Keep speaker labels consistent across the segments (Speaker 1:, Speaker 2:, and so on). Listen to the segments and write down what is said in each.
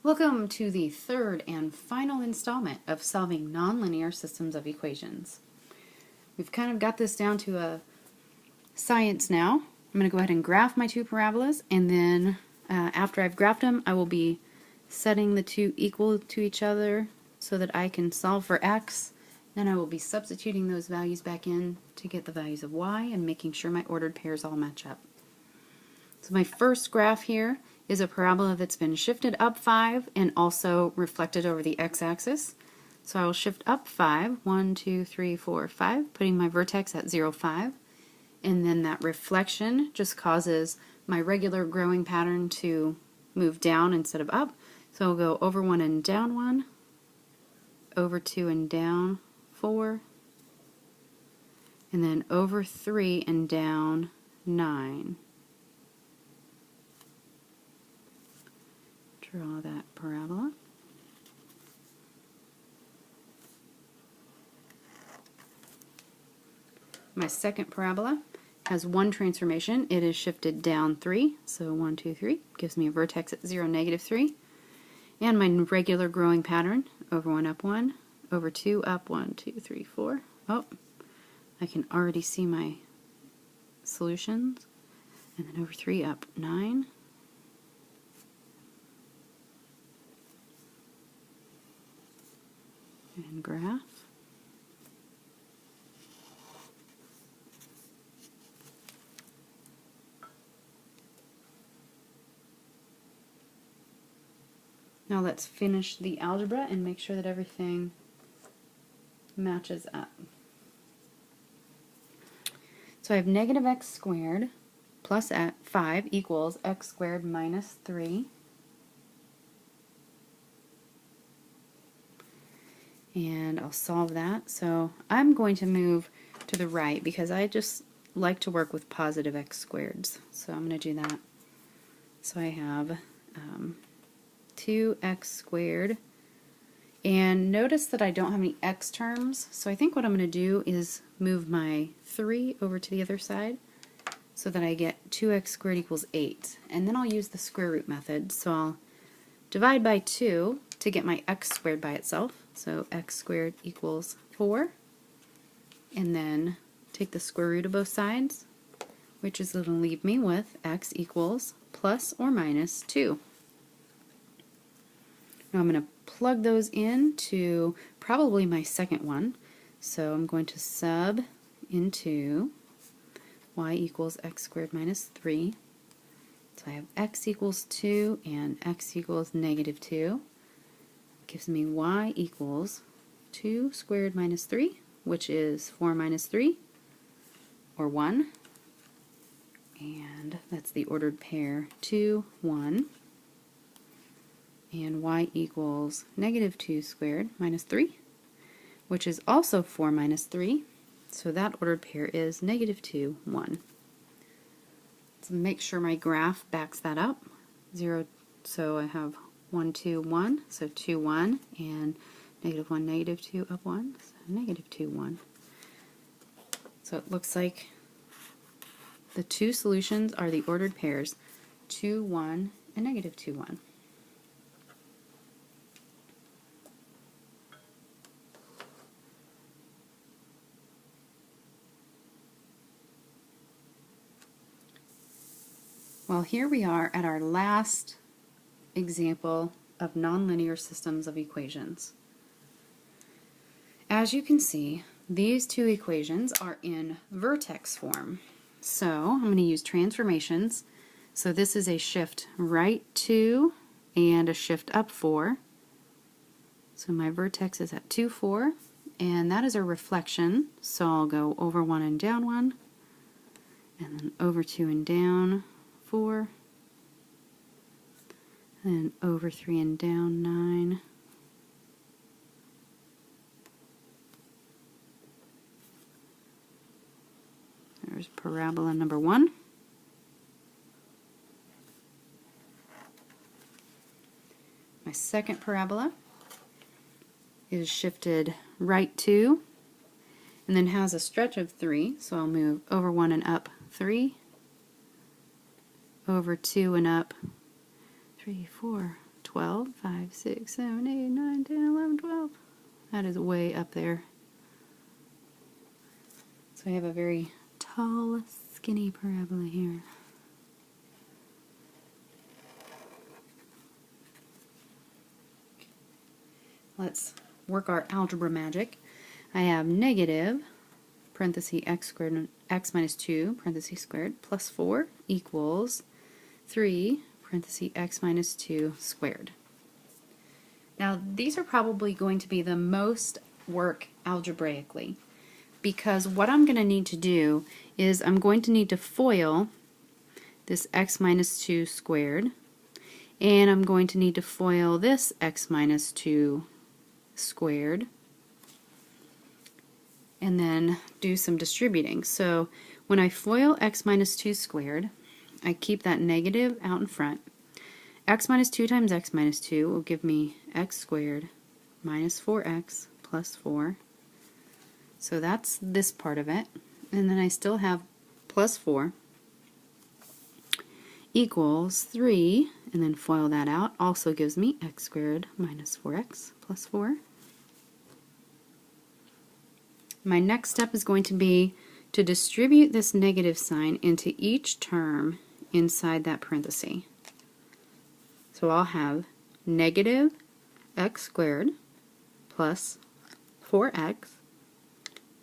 Speaker 1: Welcome to the third and final installment of solving nonlinear systems of equations. We've kind of got this down to a science now. I'm going to go ahead and graph my two parabolas, and then after I've graphed them, I will be setting the two equal to each other so that I can solve for x. Then I will be substituting those values back in to get the values of y and making sure my ordered pairs all match up. So my first graph here is a parabola that's been shifted up 5 and also reflected over the x-axis. So I will shift up 5, 1, 2, 3, 4, 5, putting my vertex at 0, 5. And then that reflection just causes my regular growing pattern to move down instead of up. So I'll go over 1 and down 1, over 2 and down 4, and then over 3 and down 9. Draw that parabola. My second parabola has one transformation. It is shifted down 3, so 1, 2, 3 gives me a vertex at 0, negative 3. And my regular growing pattern, over 1, up 1, over 2, up 1, 2, 3, 4. Oh, I can already see my solutions. And then over 3, up 9. And graph. Now let's finish the algebra and make sure that everything matches up. So I have negative x squared plus 5 equals x squared minus 3. And I'll solve that. So I'm going to move to the right because I just like to work with positive x squareds. So I'm going to do that. So I have 2x squared. And notice that I don't have any x terms. So I think what I'm going to do is move my 3 over to the other side so that I get 2x squared equals 8. And then I'll use the square root method. So I'll divide by 2 to get my x squared by itself. So x squared equals 4. And then take the square root of both sides, which is going to leave me with x equals plus or minus 2. Now I'm going to plug those into probably my second one. So I'm going to sub into y equals x squared minus 3. So I have x equals 2 and x equals negative 2. Gives me y equals 2 squared minus 3, which is 4 minus 3, or 1. And that's the ordered pair 2, 1. And y equals negative 2 squared minus 3, which is also 4 minus 3. So that ordered pair is negative 2, 1. So make sure my graph backs that up. 0, so I have 1, 2, 1, so 2, 1, and negative 1, negative 2, up 1, so negative 2, 1. So it looks like the two solutions are the ordered pairs 2, 1, and negative 2, 1. Well, here we are at our last example of nonlinear systems of equations. As you can see, these two equations are in vertex form. So I'm going to use transformations. So this is a shift right 2 and a shift up 4. So my vertex is at 2, 4, and that is a reflection. So I'll go over 1 and down 1, and then over 2 and down 4, and over 3 and down 9. There's parabola number 1. My second parabola is shifted right 2 and then has a stretch of 3, so I'll move over 1 and up 3, over 2 and up 3, 4, 12, 5, 6, 7, 8, 9, 10, 11, 12. That is way up there. So I have a very tall, skinny parabola here. Let's work our algebra magic. I have negative, parenthesis x squared, x minus 2, parenthesis squared, plus 4 equals 3, parenthesis x minus 2 squared. Now these are probably going to be the most work algebraically, because what I'm going to need to do is I'm going to need to FOIL this x minus 2 squared, and I'm going to need to FOIL this x minus 2 squared, and then do some distributing. So when I FOIL x minus 2 squared, I keep that negative out in front. X minus 2 times x minus 2 will give me x squared minus 4x plus 4. So that's this part of it. And then I still have plus 4 equals 3, and then FOIL that out, also gives me x squared minus 4x plus 4. My next step is going to be to distribute this negative sign into each term inside that parenthesis. So I'll have negative x squared plus 4x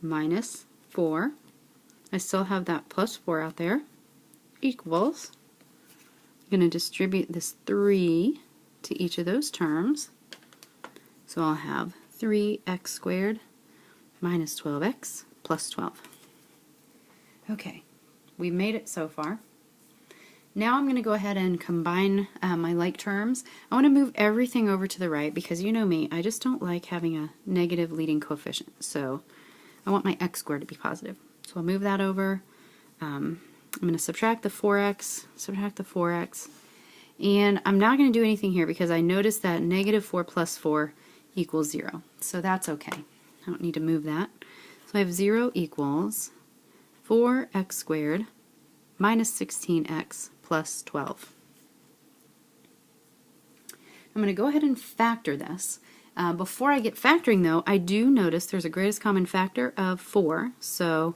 Speaker 1: minus 4. I still have that plus 4 out there, equals, I'm going to distribute this 3 to each of those terms. So I'll have 3x squared minus 12x plus 12. Okay, we made it so far. Now I'm going to go ahead and combine my like terms. I want to move everything over to the right because you know me, I just don't like having a negative leading coefficient. So I want my x squared to be positive. So I'll move that over. I'm going to subtract the 4x, and I'm not going to do anything here because I noticed that negative 4 plus 4 equals 0. So that's okay. I don't need to move that. So I have 0 equals 4x squared minus 16x plus 12. I'm going to go ahead and factor this. Before I get factoring though, I do notice there's a greatest common factor of 4, so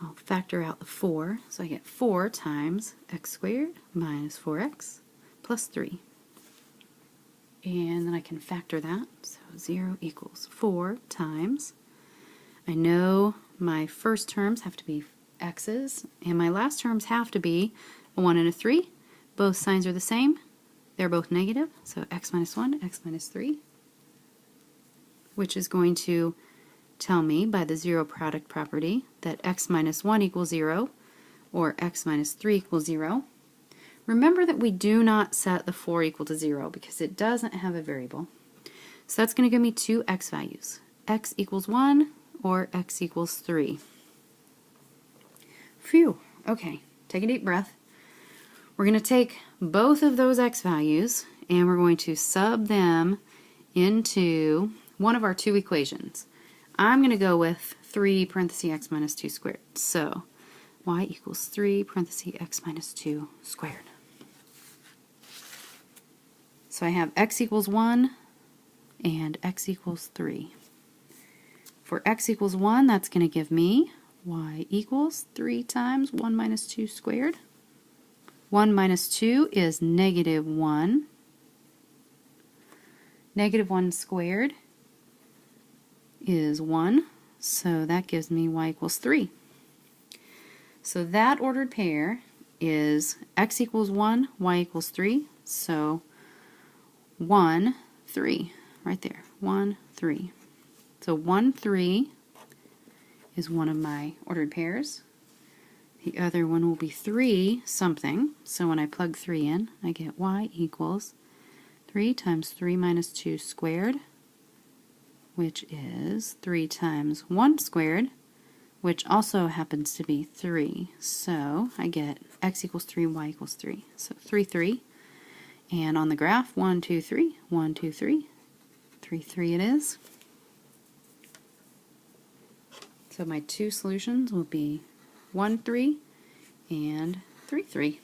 Speaker 1: I'll factor out the 4. So I get 4 times x squared minus 4x plus 3. And then I can factor that, so 0 equals 4 times, I know my first terms have to be x's, and my last terms have to be a 1 and a 3. Both signs are the same. They're both negative, so x minus 1, x minus 3, which is going to tell me by the zero product property that x minus 1 equals 0, or x minus 3 equals 0. Remember that we do not set the 4 equal to 0 because it doesn't have a variable. So that's going to give me two x values, x equals 1 or x equals 3. Phew. Okay, take a deep breath. We're going to take both of those x values and we're going to sub them into one of our two equations. I'm going to go with 3 parenthesis x minus 2 squared. So y equals 3 parenthesis x minus 2 squared. So I have x equals 1 and x equals 3. For x equals 1, that's going to give me y equals 3 times 1 minus 2 squared. 1 minus 2 is negative 1. Negative 1 squared is 1, so that gives me y equals 3. So that ordered pair is x equals 1, y equals 3, so 1, 3, right there, 1, 3. So 1, 3 is one of my ordered pairs. The other one will be 3 something, so when I plug 3 in, I get y equals 3 times 3 minus 2 squared, which is 3 times 1 squared, which also happens to be 3. So I get x equals 3, y equals 3. So 3, 3. And on the graph, 1, 2, 3, 1, 2, 3, 3, 3 it is. So my two solutions will be 1, 3 and 3, 3.